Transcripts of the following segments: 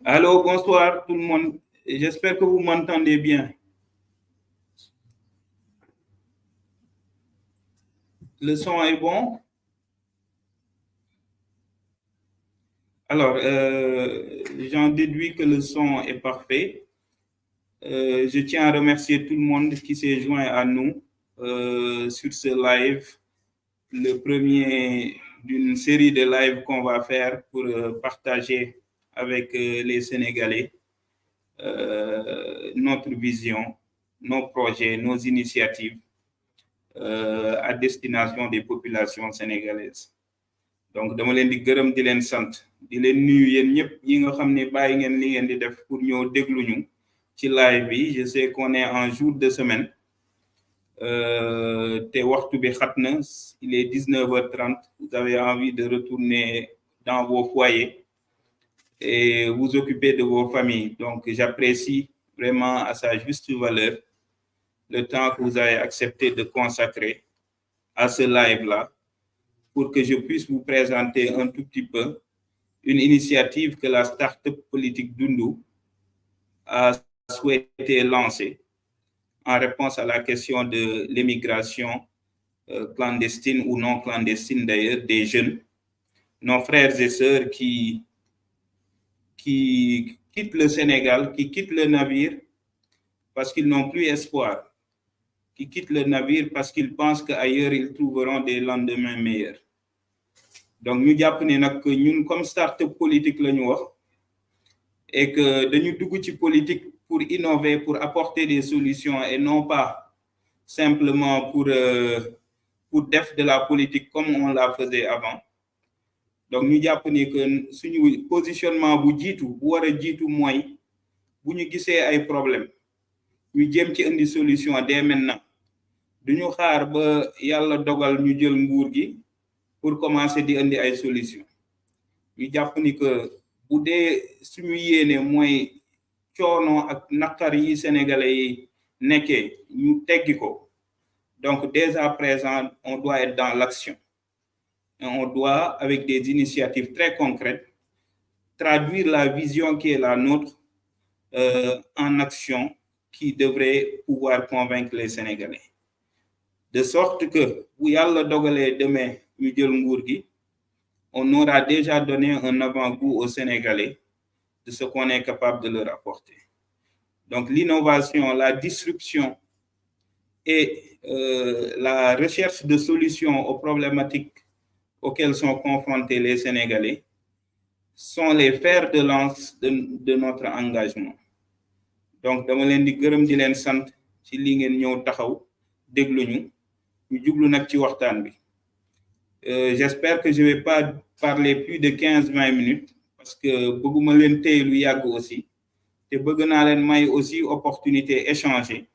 Allô, bonsoir tout le monde. J'espère que vous m'entendez bien. Le son est bon? Alors, j'en déduis que le son est parfait. Je tiens à remercier tout le monde qui s'est joint à nous sur ce live, le premier d'une série de lives qu'on va faire pour partager avec les Sénégalais notre vision, nos projets, nos initiatives à destination des populations sénégalaises. Donc dama leen di gërëm di leen sant di leen nuyu yéen ñëpp yi nga xam ne bàyyi ngeen li ngeen di def pour ñoo déglu ñu ci live bi. Je sais qu'on est en jour de semaine te waxtu bi xat na, il est 19h30. Vous avez envie de retourner dans vos foyers et vous occuper de vos familles. Donc j'apprécie vraiment à sa juste valeur le temps que vous avez accepté de consacrer à ce live-là pour que je puisse vous présenter un tout petit peu une initiative que la start-up politique Dundu a souhaité lancer en réponse à la question de l'émigration clandestine ou non clandestine d'ailleurs des jeunes, nos frères et sœurs qui quittent le Sénégal, qui quittent le navire parce qu'ils n'ont plus espoir, qui quittent le navire parce qu'ils pensent qu'ailleurs ils trouveront des lendemains meilleurs. donc ñu jàpp ne nag ñun comme start-up politique la ñu wax et que dañu dugg ci politique pour innover, pour apporter des solutions et non pas simplement pour def de la politique comme on la faisait avant. Donc ñu jàpp ni que suñu positionnement bu jiitu bu war a jiitu mooy bu ñu gisee ay problème ñu jéem ci indi solution dès maintenant duñu xaar ba yàlla dogal ñu jël nguur gi pour commencer di indi ay solution ñu jàpp ni que bu dee suñu yéene mooy coono ak naqar yi sénégalais yi nekkee ñu teggi ko. Donc dès à présent on doit être dans l'action et on doit avec des initiatives très concrètes traduire la vision qui est la nôtre en action qui devrait pouvoir convaincre les Sénégalais. De sorte que bu yàlla dogalee demain ñu jël nguur gi on aura déjà donné un avant-goût aux Sénégalais de ce qu'on est capable de leur apporter. Donc l'innovation, la disruption et la recherche de solutions aux problématiques auxquelles sont confrontés les Sénégalais sont les fers de lance de notre engagement. Donc dama leen di gërëm di leen sant ci li ngeen ñëw taxaw déglu ñu jublu nag ci waxtaan bi. J'espère que je vais pas parler plus de 15-20 minutes parce que bëgguma leen téye lu yàgg aussi te bëgg naa leen may aussi opportunité échanger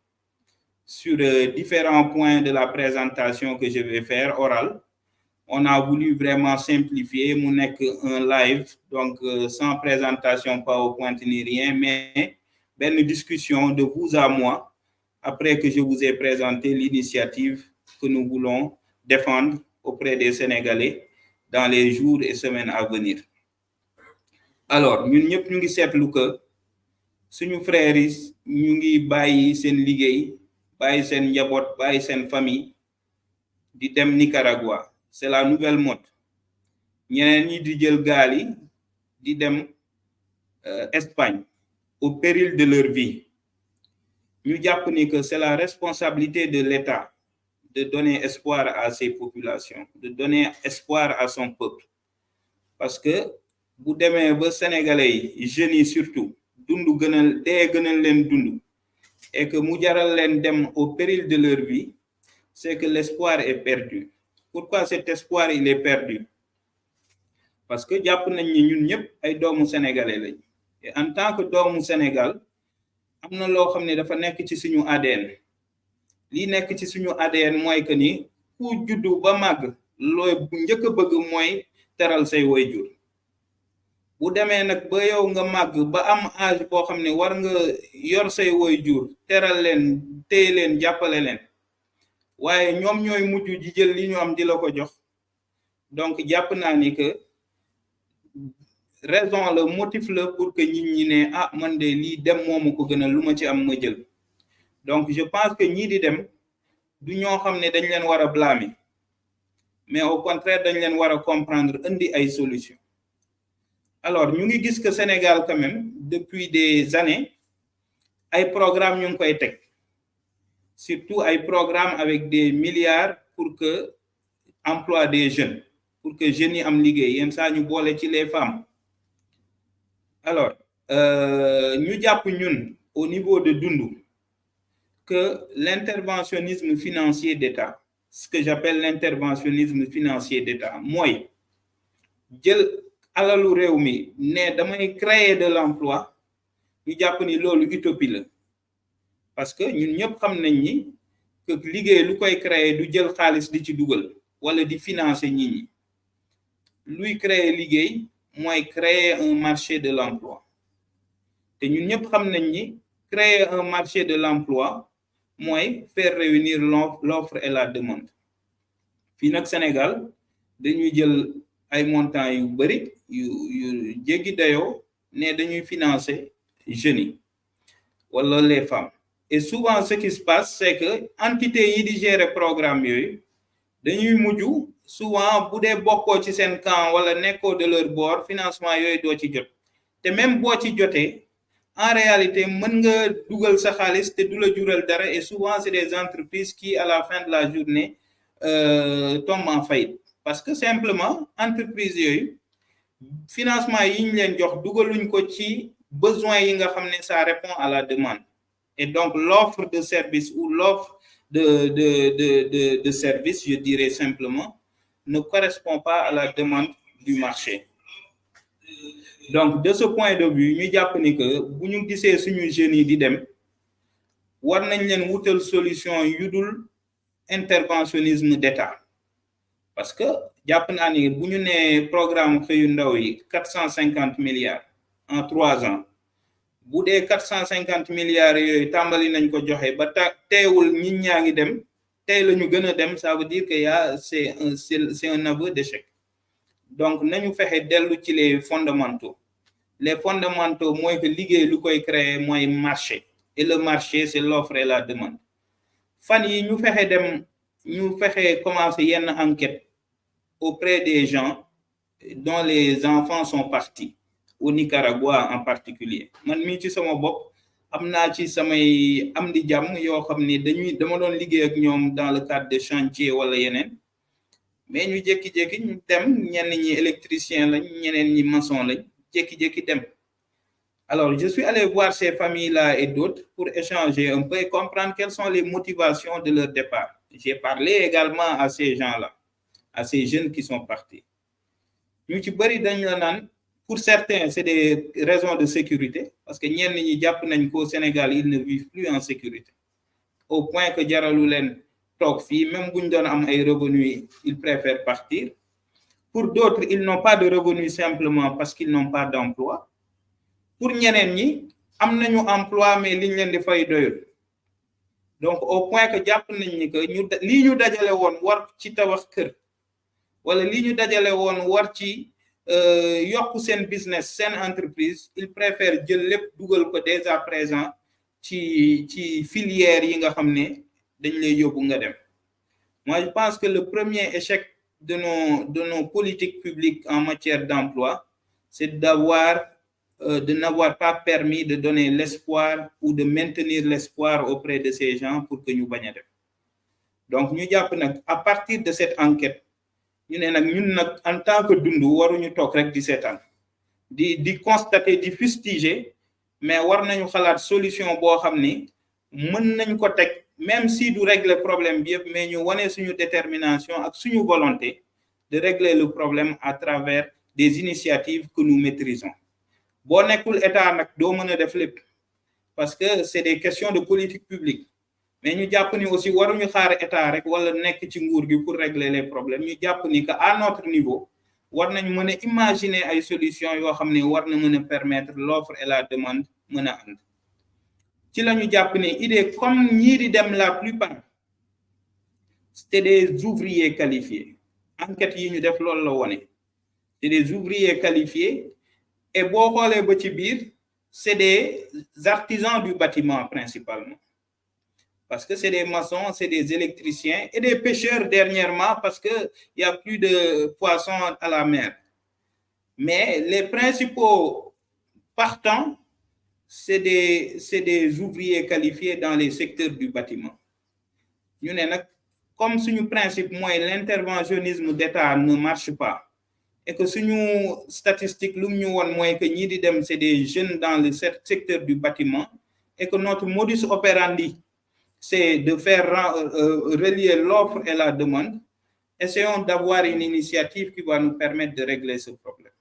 sur différents points de la présentation que je vais faire orale. On a voulu vraiment simplifier mu nekk un live donc sans présentation PowerPoint ni rien mais benn discussion de vous à moi après que je vous ai présenté l'initiative que nous voulons défendre auprès des Sénégalais dans les jours et semaines à venir. Alors ñun ñëpp ñu ngi seetlu que suñu frères yi ñu ngi bàyyi seen liggéey bàyyi seen njaboot bàyyi seen famille di dem Nicaragua. C'est la nouvelle mode ñeneen ñi di jël gaal yi di dem Espagne au péril de leur vie. Ñu jàpp ni que c'est la responsabilité de l'État de donner espoir à ces populations, de donner espoir à son peuple. Parce que bu demee ba Sénégalais yi jeunes yi surtout dundu gënal leen dund et que mu jaral leen dem au péril de leur vie, c'est que l'espoir est perdu. Pourquoi cet espoir il est perdu? Parce que jàpp nañ ni ñun ñëpp ay doomu sénégalais lañ et en tant que doomu Sénégal am na loo xam ne dafa nekk ci suñu ADN lii nekk ci suñu ADN mooy que ni ku juddu ba màgg looy bu njëkk a bëgg mooy teral say waajur. Bu demee nag ba yow nga màgg ba am âge boo xam ne war nga yor say waajur teral leen téye leen jàppale leen waaye ñoom ñooy mujj di jël li ñu am di la ko jox. Donc jàpp naa ni que raison le motif la pour que nit ñi ne ah man de lii dem moomu ko gënal lu ma ci am ma jël. Donc je pense que ñii di dem du ñoo xam ne dañ leen war a blâmer mais au contraire dañ leen war a comprendre indi ay solution. Alors ñu ngi gis que Sénégal quand même depuis des années ay programme ñu ngi koy teg surtout ay programme avec des milliards pour que emploi des jeunes pour que jeunes yi am liggéey yenn saa ñu boole ci les femmes. Alors ñu jàpp ñun au niveau de dundu que l'interventionnisme financier d'État, ce que j'appelle l'interventionnisme financier d'État mooy jël alalu réew mi ne damay créer de l'emploi ñu jàpp ni loolu utopie la parce que ñun ñëpp xam nañ ni que liggéey lu koy créer du jël xaalis di ci dugal wala di financer nit ñi luy créer liggéey mooy créer un marché de l'emploi te ñun ñëpp xam nañ ni créer un marché de l'emploi mooy faire réunir l'offre et la demande. Fii nag Sénégal dañuy jël ay montants yu bari yu jéggi dayoo ne dañuy financer jeunes yi wala les femmes et souvent ce qui se passe c'est que entité yi di gérer programme yooyu dañuy mujj souvent bu dee bokkoo ci seen camp wala nekkoo de leur bord financement yooyu doo ci jot te même boo ci jotee en réalité mën nga dugal sa xaalis te du la jural dara et souvent c'est des entreprises qui à la fin de la journée tombent en faillite parce que simplement entreprise yooyu financement yi ñu leen jox dugaluñ ko ci besoin yi nga xam ne ça répond à la demande et donc l'offre de service ou l'offre de service, je dirais simplement, ne correspond pas à la demande du marché. Donc, de ce point de vue, nous avons dit que si nous disons que nous jeunes di dem, war nañ leen wutal solution yudul interventionnisme d'État. Parce que jàpp naa ni bu ñu nee programme xëyu ndaw yi 450 milliards en 3 ans. bu dee 450 milliards yooyu tàmbali nañ ko joxe ba teewul ñi ñaa ngi dem tey la ñu gën a dem ça veut dire que c'est un aveu d'échec donc nañu fexe dellu ci les fondamentaux mooy que liggéey lu koy créer mooy marché et le marché c'est l'offre et la demande fan yi ñu fexe commencer yenn enquête auprès des gens dont les enfants sont partis au Nicaragua en particulier man mii ci sama bopp am naa ci samay am di jàmm yoo xam ne dama doon liggéey ak ñoom dans le cadre de chantier wala yeneen mais ñu jékki-jékki ñu dem ñenn ñi électricien lañ ñeneen ñi maçon lañ jékki-jékki dem alors je suis allé voir ces familles-là et d'autres pour échanger un peu et comprendre quelles sont les motivations de leur départ. J'ai parlé également à ces gens-là, à ces jeunes qui sont partis. ñu ci bari dañ la naan pour certains, c'est des raisons de sécurité, parce que ñenn ñi jàpp nañ ko Sénégal, ils ne vivent plus en sécurité. Au point que jaralu leen toog fii, même bu ñu doon am ay revenus, ils préfèrent partir. Pour d'autres, ils n'ont pas de revenus simplement parce qu'ils n'ont pas d'emploi. Pour ñeneen ñi, am nañu emploi, mais liñ leen di fay doyul. Donc, au point que jàpp nañ ni que lii ñu dajale woon war ci tabax kër, wala lii ñu dajale woon war ci yokk seen business seen entreprise ils préfèrent jël lépp dugal ko dès à présent ci filière yi nga xam ne dañ lay yóbbu nga dem. Moi je pense que le premier échec de nos politiques publiques en matière d'emploi c'est de n'avoir pas permis de donner l'espoir ou de maintenir l'espoir auprès de ces gens pour que ñu bañ a dem. Donc ñu jàpp nag à partir de cette enquête ñu ne nag ñun nag en tant que dund waruñu toog rek di seetaan di constater di fustiger mais war nañu xalaat solution boo xam ni mën nañ ko teg même si du régler problème bi yëpp mais ñu wane suñu détermination ak suñu volonté de régler le problème à travers des initiatives que nous maîtrisons. boo nekkul état nag doo mën a def lépp parce que c'est des questions de politique publique. Mais ñu jàpp ni aussi waruñu xaar état rek wala nekk ci nguur gi pour régler les problèmes ñu jàpp ni que à notre niveau war nañu mën a imaginer ay solutions yoo xam ne war na mën a permettre l'offre et la demande mën a ànd ci la ñu jàpp ne idée comme ñii di dem la plupart c'était des ouvriers qualifiés enquête yi ñu def loolu la wone c'est des ouvriers qualifiés et boo xoolee ba ci biir c'est des artisans du bâtiment principalement. Parce que c'est des maçons, c'est des électriciens et des pêcheurs dernièrement parce qu'il n'y a plus de poissons à la mer. Mais les principaux partants, c'est des ouvriers qualifiés dans les secteurs du bâtiment. Nous, comme ce principe, l'interventionnisme d'État ne marche pas et que ce statistique, que c'est des jeunes dans le secteur du bâtiment et que notre modus operandi, c'est de faire relier l'offre et la demande. Essayons d'avoir une initiative qui va nous permettre de régler ce problème.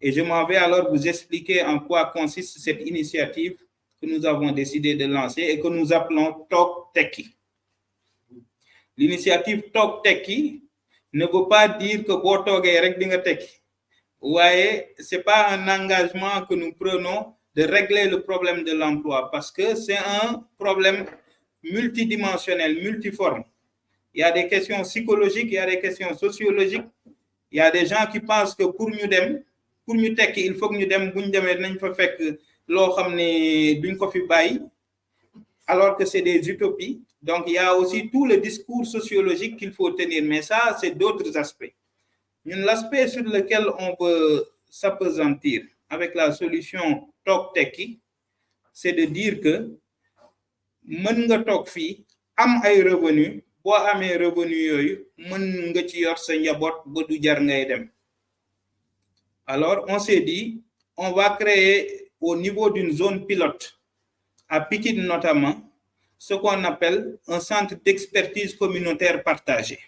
Et je m'en vais alors vous expliquer en quoi consiste cette initiative que nous avons décidé de lancer et que nous appelons Tok Tekki. L'initiative Tok Tekki ne veut pas dire que bo toogee rek di nga tekki. Ouais, c'est pas un engagement que nous prenons de régler le problème de l'emploi parce que c'est un problème multidimensionnel, multiforme. Il y a des questions psychologiques, il y a des questions sociologiques. Il y a des gens qui pensent que pour ñu tekki il faut que ñu dem bu ñu demee nañ fa fekk loo xam ne duñ ko fi bàyyi alors que c'est des utopies. Donc il y a aussi tout le discours sociologique qu'il faut tenir, mais ça c'est d'autres aspects. L'aspect sur lequel on peut s'appesantir avec la solution Tok Tekki, c'est de dire que mën nga toog fii am ay revenus boo amee revenu yooyu mën nga ci yor sa njaboot ba du jar ngay dem. Alors on s'est dit on va créer au niveau d'une zone pilote à Pikine notamment ce qu'on appelle un centre d'expertise communautaire partagé.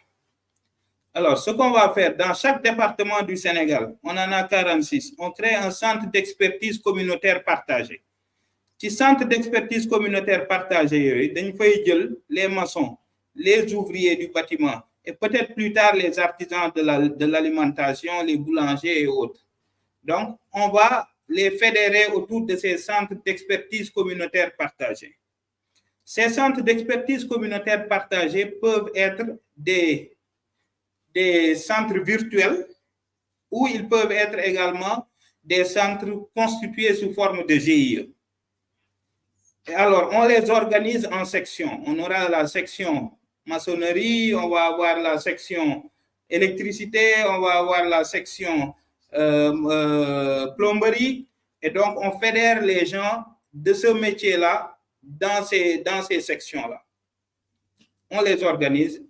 Alors, ce qu'on va faire dans chaque département du Sénégal, on en a 46, on crée un centre d'expertise communautaire partagé. Ci centre d'expertise communautaire partagé yooyu dañ fay jël les maçons, les ouvriers du bâtiment et peut-être plus tard les artisans de l'alimentation, les boulangers et autres. Donc, on va les fédérer autour de ces centres d'expertise communautaire partagés. Ces centres d'expertise communautaire partagés peuvent être des centres virtuels ou ils peuvent être également des centres constitués sous forme de GIE. Et alors, on les organise en sections. On aura la section maçonnerie, on va avoir la section électricité, on va avoir la section plomberie. Et donc, on fédère les gens de ce métier-là dans ces sections-là. On les organise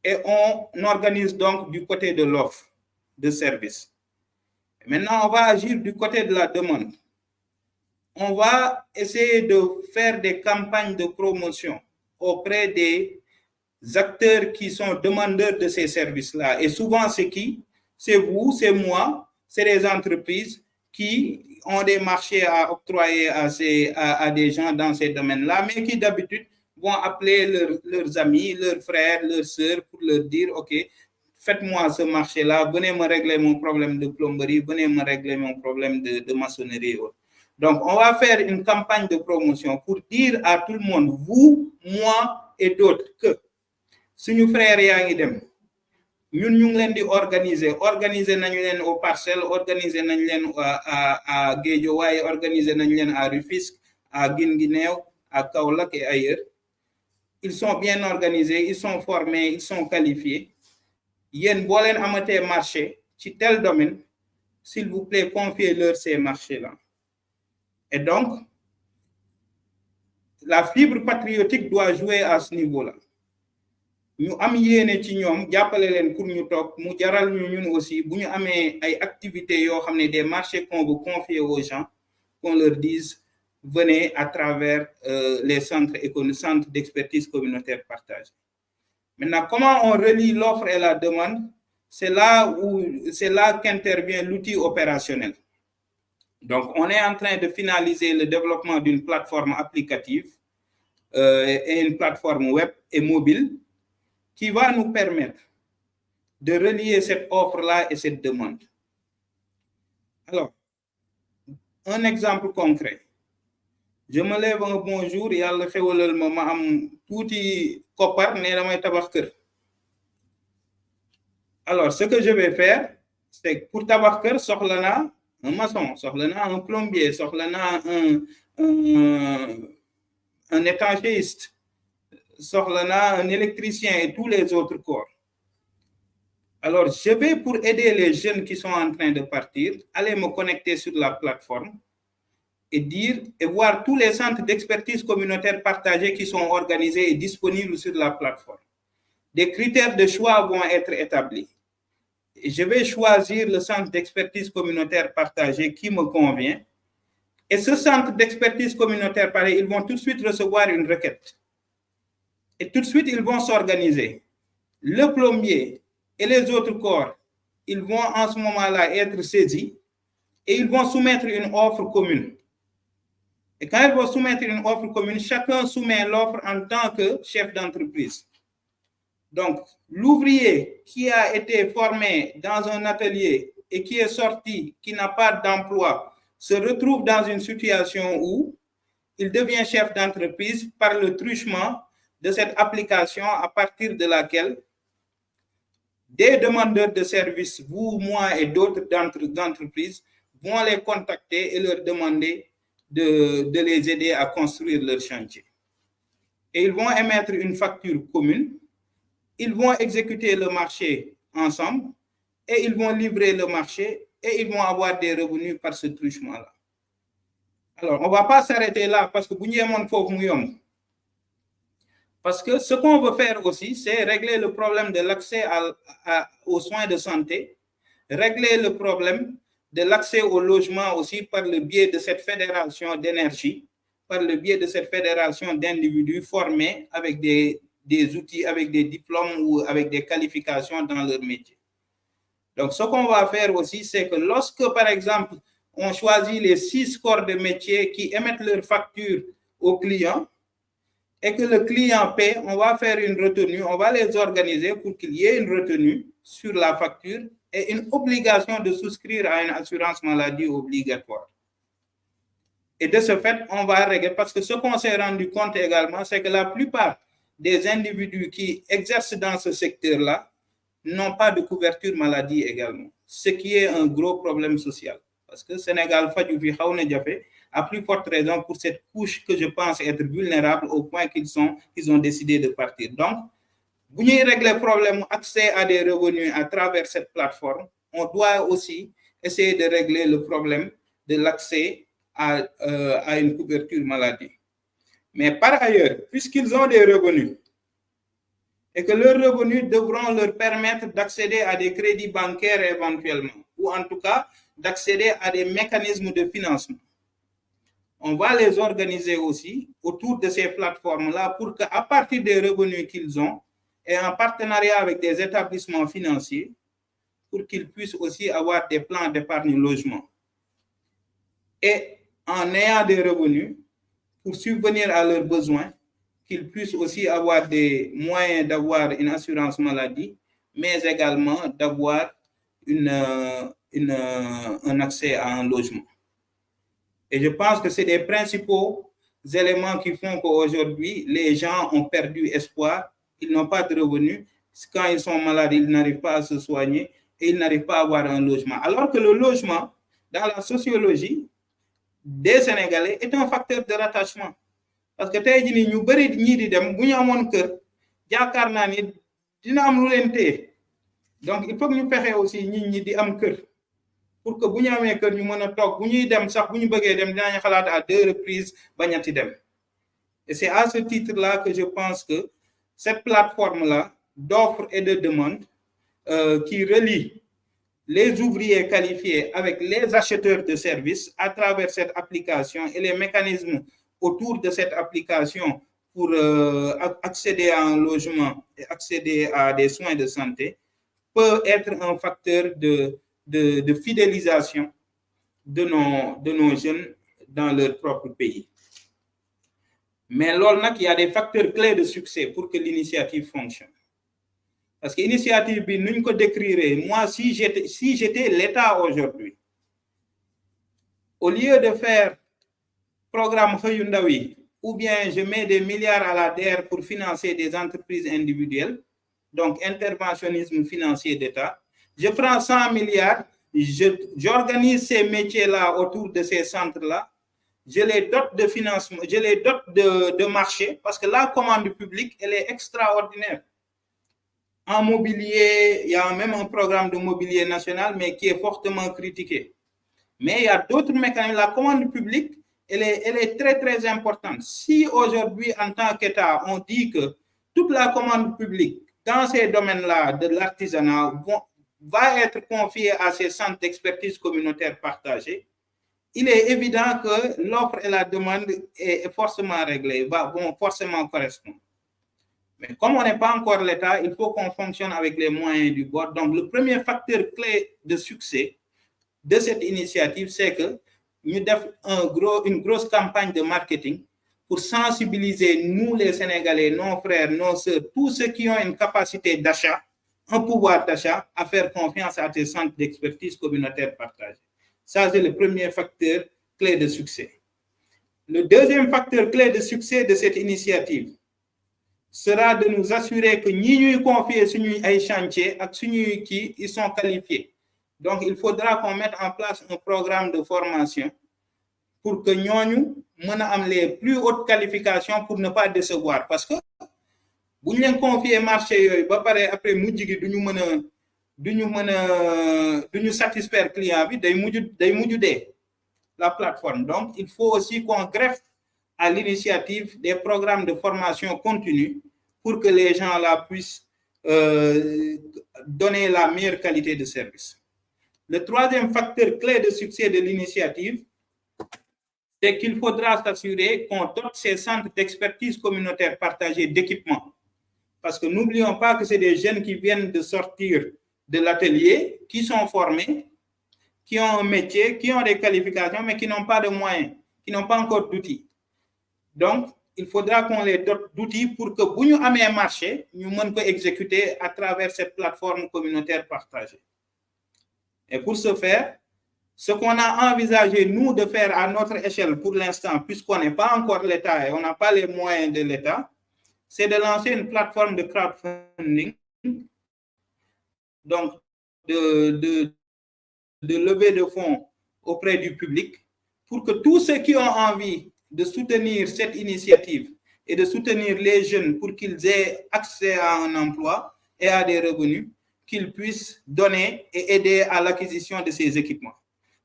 et on organise donc du côté de l'offre de service. Maintenant, on va agir du côté de la demande. On va essayer de faire des campagnes de promotion auprès des acteurs qui sont demandeurs de ces services-là. Et souvent, c'est qui? C'est vous, c'est moi, c'est les entreprises qui ont des marchés à octroyer à des gens dans ces domaines-là, mais qui d'habitude vont appeler leurs amis, leurs frères, leurs sœurs pour leur dire, OK, faites-moi ce marché-là, venez me régler mon problème de plomberie, venez me régler mon problème de maçonnerie. Donc, on va faire une campagne de promotion pour dire à tout le monde, vous, moi et d'autres, que suñu frères yaa ngi dem ñun ñu ngi leen di organiser nañu leen aux Parcelles, organiser nañu leen à Guédiawaye, organiser nañu leen à Rufisque, à Guinguinéo, à Kaolack et ailleurs. Ils sont bien organisés, ils sont formés, ils sont qualifiés. Yéen boo leen amatee marché ci tel domaine, s'il vous plaît, confiez-leur ces marchés-là. Et donc, la fibre patriotique doit jouer à ce niveau-là. Ñu am yéene ci ñoom jàppale leen pour ñu toog mu jaral ñu ñun aussi bu ñu amee ay activités yoo xam ne des marchés qu'on veut confier aux gens, qu'on leur dise venez à travers les centres d'expertise communautaire partagés. Maintenant, comment on relie l'offre et la demande? C'est là qu'intervient l'outil opérationnel. Donc, on est en train de finaliser le développement d'une plateforme applicative et une plateforme web et mobile qui va nous permettre de relier cette offre-là et cette demande. Alors, un exemple concret. Je me lève un bon jour, yàlla xewalal ma am tuuti koppar ne damay tabax kër. Alors, ce que je vais faire, c'est que pour tabax kër soxla naa un maçon, soxla naa un plombier, soxla naa un étagiste, soxla naa un électricien et tous les autres corps. Alors, je vais, pour aider les jeunes qui sont en train de partir, aller me connecter sur la plateforme et voir tous les centres d'expertise communautaire partagés qui sont organisés et disponibles sur la plateforme. Des critères de choix vont être établis. Et je vais choisir le centre d'expertise communautaire partagé qui me convient. Et ce centre d'expertise communautaire partagé, ils vont tout de suite recevoir une requête. Et tout de suite, ils vont s'organiser. Le plombier et les autres corps, ils vont en ce moment-là être saisis et ils vont soumettre une offre commune. Et quand ils vont soumettre une offre commune, chacun soumet l'offre en tant que chef d'entreprise. Donc, l'ouvrier qui a été formé dans un atelier et qui est sorti, qui n'a pas d'emploi, se retrouve dans une situation où il devient chef d'entreprise par le truchement de cette application à partir de laquelle des demandeurs de services, vous, moi et d'autres d'entreprises, vont les contacter et leur demander de les aider à construire leur chantier. Et ils vont émettre une facture commune, ils vont exécuter le marché ensemble et ils vont livrer le marché et ils vont avoir des revenus par ce truchement-là. Alors, on ne va pas s'arrêter là parce que vous n'y avez pas. Parce que ce qu'on veut faire aussi, c'est régler le problème de l'accès aux soins de santé, régler le problème de l'accès au logement aussi par le biais de cette fédération d'énergie, par le biais de cette fédération d'individus formés avec des outils, avec des diplômes ou avec des qualifications dans leur métier. Donc, ce qu'on va faire aussi, c'est que lorsque, par exemple, on choisit les 6 corps de métier qui émettent leurs factures aux clients et que le client paie, on va faire une retenue, on va les organiser pour qu'il y ait une retenue sur la facture et une obligation de souscrire à une assurance maladie obligatoire. Et de ce fait, on va régler, parce que ce qu'on s'est rendu compte également, c'est que la plupart des individus qui exercent dans ce secteur-là n'ont pas de couverture maladie également, ce qui est un gros problème social. Parce que Sénégal, à plus forte raison pour cette couche que je pense être vulnérable au point qu'ils ont décidé de partir. Donc, vous voulez régler le problème d'accès à des revenus à travers cette plateforme, on doit aussi essayer de régler le problème de l'accès à une couverture maladie. Mais par ailleurs, puisqu'ils ont des revenus et que leurs revenus devront leur permettre d'accéder à des crédits bancaires éventuellement, ou en tout cas d'accéder à des mécanismes de financement, on va les organiser aussi autour de ces plateformes-là pour qu'à partir des revenus qu'ils ont et en partenariat avec des établissements financiers, pour qu'ils puissent aussi avoir des plans d'épargne logement. Et en ayant des revenus pour subvenir à leurs besoins, qu'ils puissent aussi avoir des moyens d'avoir une assurance maladie, mais également d'avoir un accès à un logement. Et je pense que c'est des principaux éléments qui font qu'aujourd'hui, les gens ont perdu espoir, ils n'ont pas de revenus. Quand ils sont malades, ils n'arrivent pas à se soigner et ils n'arrivent pas à avoir un logement. Alors que le logement, dans la sociologie des Sénégalais, est un facteur de rattachement. Parce que tey jii nii ñu bëri ñii di dem bu ñu amoon kër jaakaar naa ni dina am lu leen téye donc il faut que ñu fexe aussi ñi di am kër pour que bu ñu amee kër ñu mën a toog bu ñuy dem sax bu ñu bëggee dem dinañu xalaat à 2 reprises bañati dem. Et c'est à ce titre-là que je pense que cette plateforme-là d'offres et de demandes qui relie les ouvriers qualifiés avec les acheteurs de services à travers cette application et les mécanismes autour de cette application pour accéder à un logement et accéder à des soins de santé peut être un facteur de fidélisation de nos jeunes dans leur propre pays. Mais là, il y a des facteurs clés de succès pour que l'initiative fonctionne. Parce que l'initiative, nous ko décrire, moi, si j'étais l'État aujourd'hui, au lieu de faire programme Hayundawi, ou bien je mets des milliards à la DER pour financer des entreprises individuelles, donc interventionnisme financier d'État, je prends 100 milliards, j'organise ces métiers-là autour de ces centres-là, je les dote de financement, je les dote de marché, parce que la commande publique, elle est extraordinaire. En mobilier, il y a même un programme de mobilier national, mais qui est fortement critiqué. Mais il y a d'autres mécanismes. La commande publique, elle est très, très importante. Si aujourd'hui, en tant qu'État, on dit que toute la commande publique dans ces domaines-là de l'artisanat va être confiée à ces centres d'expertise communautaire partagés, il est évident que l'offre et la demande est forcément réglée, vont forcément correspondre. Mais comme on n'est pas encore l'État, il faut qu'on fonctionne avec les moyens du bord. Donc, le premier facteur clé de succès de cette initiative, c'est que nous avons une grosse campagne de marketing pour sensibiliser nous, les Sénégalais, nos frères, nos sœurs, tous ceux qui ont une capacité d'achat, un pouvoir d'achat, à faire confiance à ces centres d'expertise communautaire partagés. Ça, c'est le premier facteur clé de succès. Le deuxième facteur clé de succès de cette initiative sera de nous assurer que nous confions sur les chantiers et ils sont qualifiés. Donc, il faudra qu'on mette en place un programme de formation pour que nous ayons les plus hautes qualifications pour ne pas décevoir. Parce que si nous confions le marché, après, nous satisfaire le client, la plateforme. Donc, il faut aussi qu'on greffe à l'initiative des programmes de formation continue pour que les gens là puissent donner la meilleure qualité de service. Le troisième facteur clé de succès de l'initiative, c'est qu'il faudra s'assurer qu'on dote ces centres d'expertise communautaire partagés d'équipements. Parce que n'oublions pas que c'est des jeunes qui viennent de sortir de l'atelier, qui sont formés, qui ont un métier, qui ont des qualifications, mais qui n'ont pas de moyens, qui n'ont pas encore d'outils. Donc, il faudra qu'on les dote d'outils pour que si nous avons un marché, nous puissions exécuter à travers cette plateforme communautaire partagée. Et pour ce faire, ce qu'on a envisagé, nous, de faire à notre échelle pour l'instant, puisqu'on n'est pas encore l'État et on n'a pas les moyens de l'État, c'est de lancer une plateforme de crowdfunding, donc de lever de fonds auprès du public, pour que tous ceux qui ont envie de soutenir cette initiative et de soutenir les jeunes pour qu'ils aient accès à un emploi et à des revenus, qu'ils puissent donner et aider à l'acquisition de ces équipements.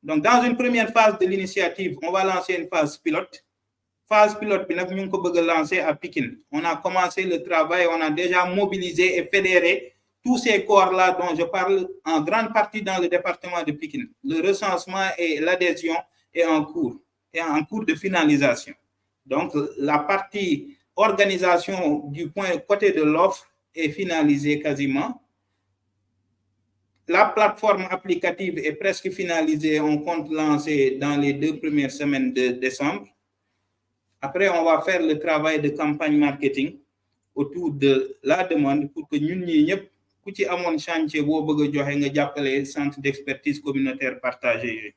Donc, dans une première phase de l'initiative, on va lancer une phase pilote. Phase pilote, nous avons lancé à Pikine. On a commencé le travail, on a déjà mobilisé et fédéré tous ces corps-là dont je parle en grande partie dans le département de Pikine. Le recensement et l'adhésion est en cours de finalisation. Donc, la partie organisation du côté de l'offre est finalisée quasiment. La plateforme applicative est presque finalisée. On compte lancer dans les 2 premières semaines de décembre. Après, on va faire le travail de campagne marketing autour de la demande pour que nous, ku ci amone chantier bo bëgg joxe nga jappalé centre d'expertise communautaire partagé.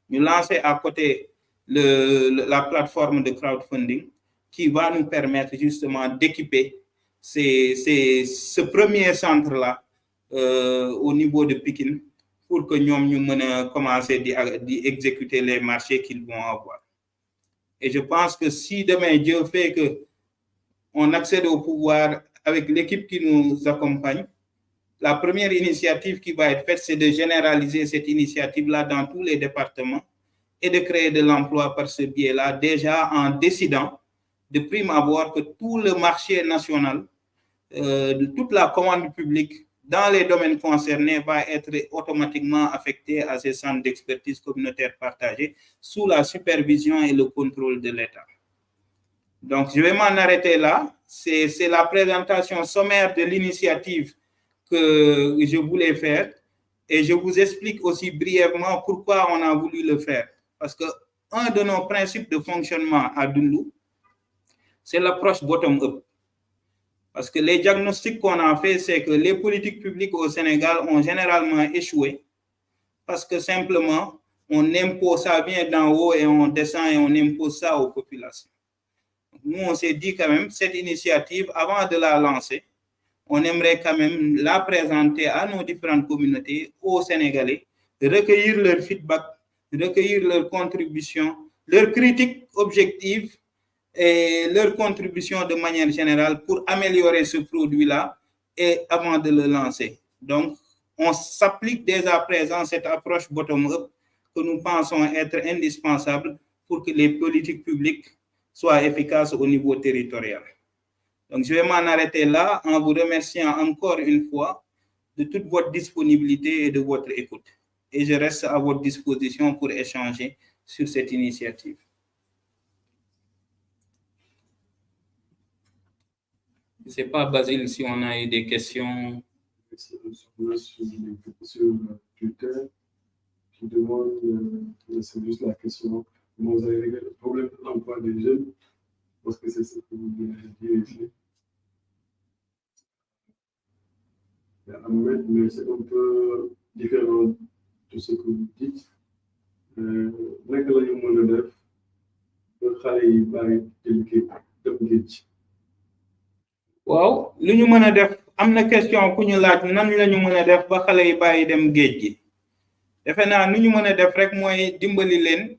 Nous lancer à côté la plateforme de crowdfunding qui va nous permettre justement d'équiper ce premier centre-là au niveau de Pikine pour que nous puissions commencer à exécuter les marchés qu'ils vont avoir. Et je pense que si demain Dieu fait qu'on accède au pouvoir avec l'équipe qui nous accompagne, la première initiative qui va être faite, c'est de généraliser cette initiative-là dans tous les départements et de créer de l'emploi par ce biais-là, déjà en décidant de prime abord que tout le marché national, toute la commande publique dans les domaines concernés va être automatiquement affectée à ces centres d'expertise communautaire partagés sous la supervision et le contrôle de l'État. Donc, je vais m'en arrêter là. C'est la présentation sommaire de l'initiative que je voulais faire et je vous explique aussi brièvement pourquoi on a voulu le faire. Parce que un de nos principes de fonctionnement à Doundou, c'est l'approche bottom-up. Parce que les diagnostics qu'on a fait, c'est que les politiques publiques au Sénégal ont généralement échoué parce que simplement, on impose, ça vient d'en haut et on descend et on impose ça aux populations. Nous, on s'est dit quand même, cette initiative, avant de la lancer, on aimerait quand même la présenter à nos différentes communautés, aux Sénégalais, recueillir leur feedback, recueillir leurs contributions, leurs critiques objectives et leurs contributions de manière générale pour améliorer ce produit-là et avant de le lancer. Donc, on s'applique dès à présent cette approche bottom-up que nous pensons être indispensable pour que les politiques publiques soient efficaces au niveau territorial. Donc, je vais m'en arrêter là en vous remerciant encore une fois de toute votre disponibilité et de votre écoute. Et je reste à votre disposition pour échanger sur cette initiative. Je ne sais pas, Basile, si on a eu des questions. Sur Twitter qui demande, c'est juste la question, comment vous avez réglé le problème de l'emploi des jeunes, parce que c'est ce que vous venez de dire ici. Mais c'est un peu différent de ce que vous dites. Naka la ñu mën a def ba xale yi bàyyi dem géej. Waaw lu ñu mën a def am na question ku ñu laaj nan la ñu mën a def ba xale yi bàyyi dem géej gi defe naa nu ñu mën a def rek mooy dimbali leen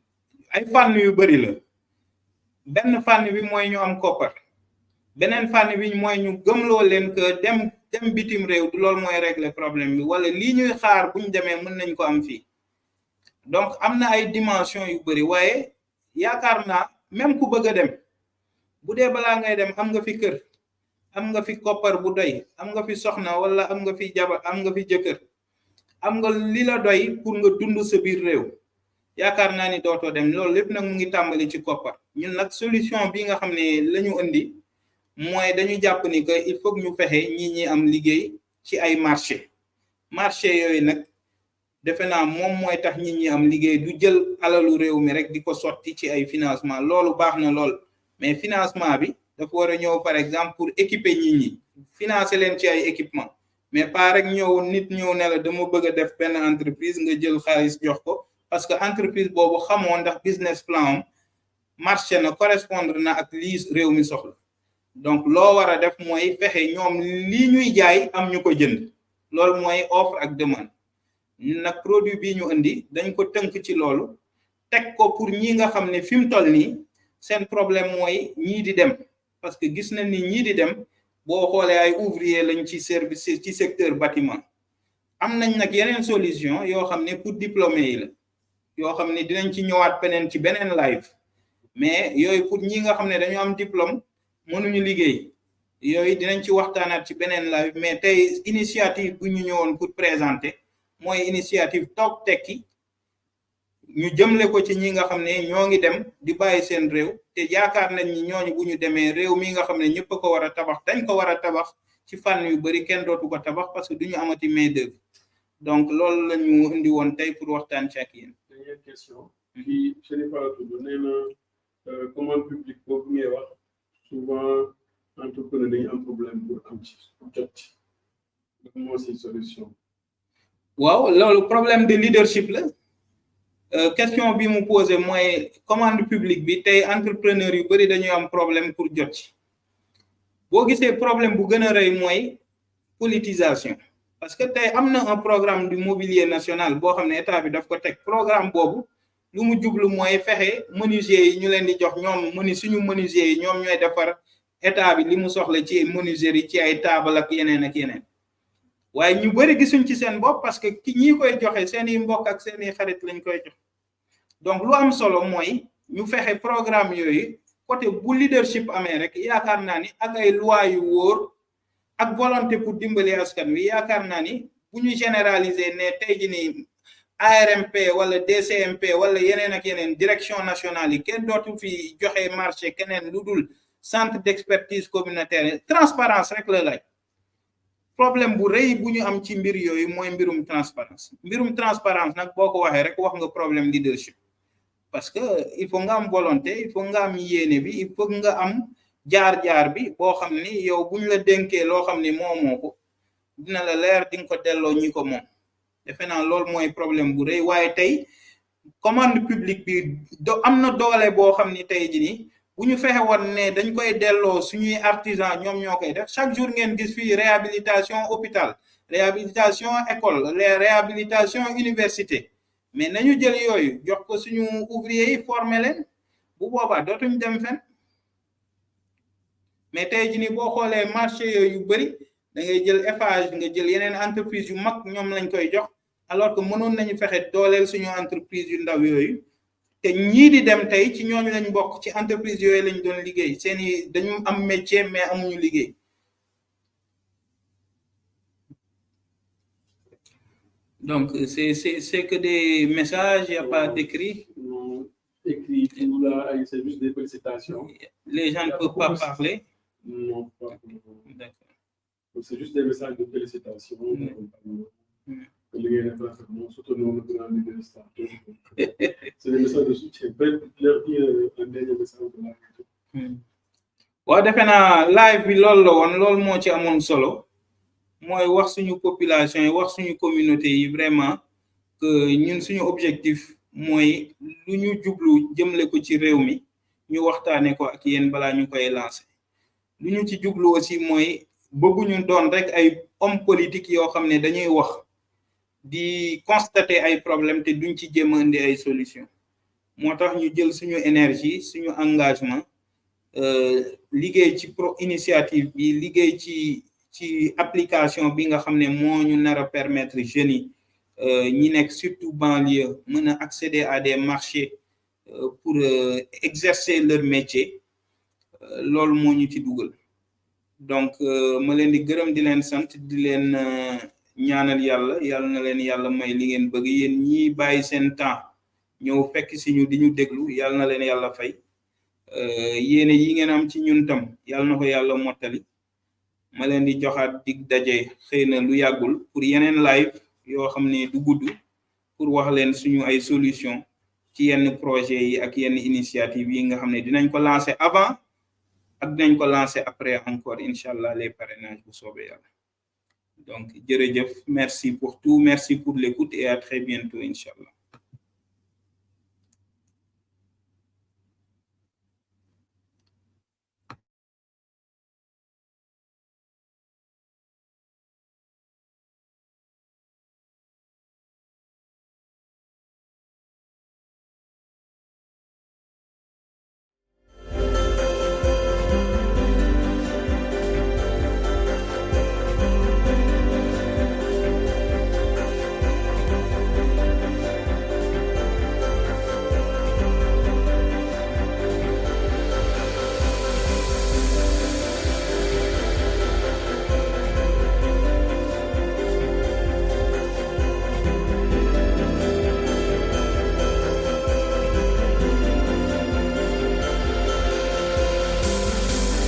ay fànn yu bëri la benn fànn bi mooy ñu am koppar beneen fànn bi mooy ñu gëmloo leen que dem bitim réew du loolu mooy régler problème bi wala lii ñuy xaar bu ñu demee mën nañ ko am fii donc am na ay dimension yu bëri waaye yaakaar naa même ku bëgg a dem bu dee balaa ngay dem am nga fi kër am nga fi koppar bu doy am nga fi soxna wala am nga fi jabar am nga fi jëkkër am nga li la doy pour nga dund sa biir réew yaakaar naa ni dootoo dem loolu lépp nag mu ngi tàmbali ci koppar ñun nag solution bi nga xam ne la ñu indi mooy dañu jàpp ni que il faut que ñu fexe ñi am liggéey ci ay marché yooyu nag defe naa moom mooy tax ñi am liggéey du jël alalu réew mi rek di ko sotti ci ay financement loolu baax na lool mais financement bi dafa war a ñëw par exemple pour équiper ñi financer leen ci ay équipement mais pas rek nit ñëw ne la dama bëgg a def benn entreprise nga jël xaalis jox ko parce que entreprise boobu xamoo ndax business plan am marché na correspondre na ak lii réew mi soxla donc loo war a def mooy fexe ñoom lii ñuy jaay am ñu ko jënd loolu mooy offre ak demande nag produit bi ñu indi dañ ko tënk ci loolu teg ko pour ñi nga xam ne fi mu toll nii seen problème mooy ñii di dem parce que gis nañ ni ñii di dem boo xoolee ay ouvrier lañ ci service ci secteur bâtiment am nañ nag yeneen solution yoo xam ne pour diplômé yi la yoo xam ne dinañ ci ñëwaat peneen ci beneen live mais yooyu pour ñi nga xam ne dañoo am diplôme mënuñu liggéey yooyu dinañ ci waxtaanaat ci beneen live mais tey initiative bu ñu ñëwoon pour présenter mooy initiative toog tekki ñu jëmle ko ci ñi nga xam ne ñoo ngi dem di bàyyi seen réew te yaakaar nañ ni ñooñu bu ñu demee réew mi nga xam ne ñëpp a ko war a tabax dañ ko war a tabax ci fànn yu bari kenn dootu ko tabax parce que duñu amati main d'œuvre donc loolu la ñu indi woon tey pour waxtaan ci ak yéen. Dernière question. Puis Chérif Fatou nee na commande publique boobu ngay wax souvent entrepreneur dañu am problème pour am ci jot ci moo si solution. waaw loolu problème de leadership la. Question bi mu posé mooy commande publique bi tey entrepreneur yu bari dañuy am problème pour jot ci boo gisee problème bu gën a rëy mooy politisation parce que tey am na un programme du mobilier national boo xam ne état bi daf ko teg programme boobu lu mu jublu mooy fexe menuisier yi ñu leen di jox ñoom suñu menuisier yi ñoom ñooy defar état bi li mu soxla ci menuiserie yi ci ay taabal ak yeneen waaye ñu bari gisuñ ci seen bopp parce que ki ñi koy joxe seeni mbokk ak seeni xarit lañ koy jox donc lu am solo mooy ñu fexe programme yooyu côté bu leadership amee rek yaakaar naa ni ak ay loi yu wóor ak volonté pour dimbali askan wi yaakaar naa ni bu ñu généraliser ne tey ji ni ARMP wala DCMP wala yeneen ak yeneen direction nationale yi kenn dootu fi joxe marché keneen lu dul centre d'expertise communautaire transparence rek la laaj problème bu rëy bu ñu am ci mbir yooyu mooy mbirum transparence nag boo ko waxee rek wax nga problème leadership parce que il faut nga am volonté il faut nga am yéene bi il faut nga am jaar-jaar bi boo xam ni yow bu ñu la dénkee loo xam ni moomoo ko dina la leer di nga ko delloo ñi ko moom defe naa loolu mooy problème bu rëy waaye tey commande publique bi am na doole boo xam ni tey ji ni bu ñu fexe woon ne dañ koy delloo suñuy artisan ñoom ñoo koy def chaque jour ngeen gis fii réhabilitation hôpital réhabilitation école réhabilitation université mais nañu jël yooyu jox ko suñu ouvrier yi former leen bu boobaa dootuñ dem fen mais tey jii nii boo xoolee marché yooyu yu bari da ngay jël Eiffage nga jël yeneen entreprise yu mag ñoom lañ koy jox alors que mënoon nañu fexe dooleel suñu entreprise yu ndaw yooyu te ñii di dem tey ci ñooñu lañ bokk ci entreprise yooyu lañ doon liggéey seeni dañu am métier mais amuñu liggéey. Donc c'est que des messages, il n'y a pas d'écrit. Non, écrit, là, c'est juste des félicitations. Les gens ne peuvent pas parler. Non, pas. D'accord. C'est juste des messages de félicitations. C'est des messages de soutien. Leur dire un dernier message de la waaw defe naa live bi loolu la woon loolu moo ci amoon solo mooy wax suñu population yi wax suñu communauté yi vraiment que ñun suñu objectif mooy lu ñu jublu jëmle ko ci réew mi ñu waxtaane ko ak yéen balaa ñu koy lancer lu ñu ci jublu aussi mooy bëgguñu doon rek ay homme politique yoo xam ne dañuy wax di constater ay problème te duñ ci jéem a indi ay solution moo tax ñu jël suñu énergie suñu engagement liggéey ci initiative bi liggéey ci application bi nga xam ne moo ñu nar a permettre jeunes yi ñi nekk surtout banlieue mën a accéder à des marchés pour exercer leur métier loolu moo ñu ci dugal donc ma leen di gërëm di leen sant di leen ñaanal yàlla na leen yàlla may li ngeen bëgg yéen ñi bàyyi seen temps ñëw fekk si ñu di ñu déglu yàlla na leen yàlla fay yéene yi ngeen am ci ñun tam yàlla na ko yàlla mottali ma leen di joxaat dig daje xëy na lu yàggul pour yeneen live yoo xam ne du gudd pour wax leen suñu ay solution ci yenn projet yi ak yenn initiative yi nga xam ne dinañ ko lancer avant ak dinañ ko lancer après encore inchallah les parrainages bu soobee yàlla donc jërëjëf merci pour tout merci pour l'écoute et à très bientôt inchallah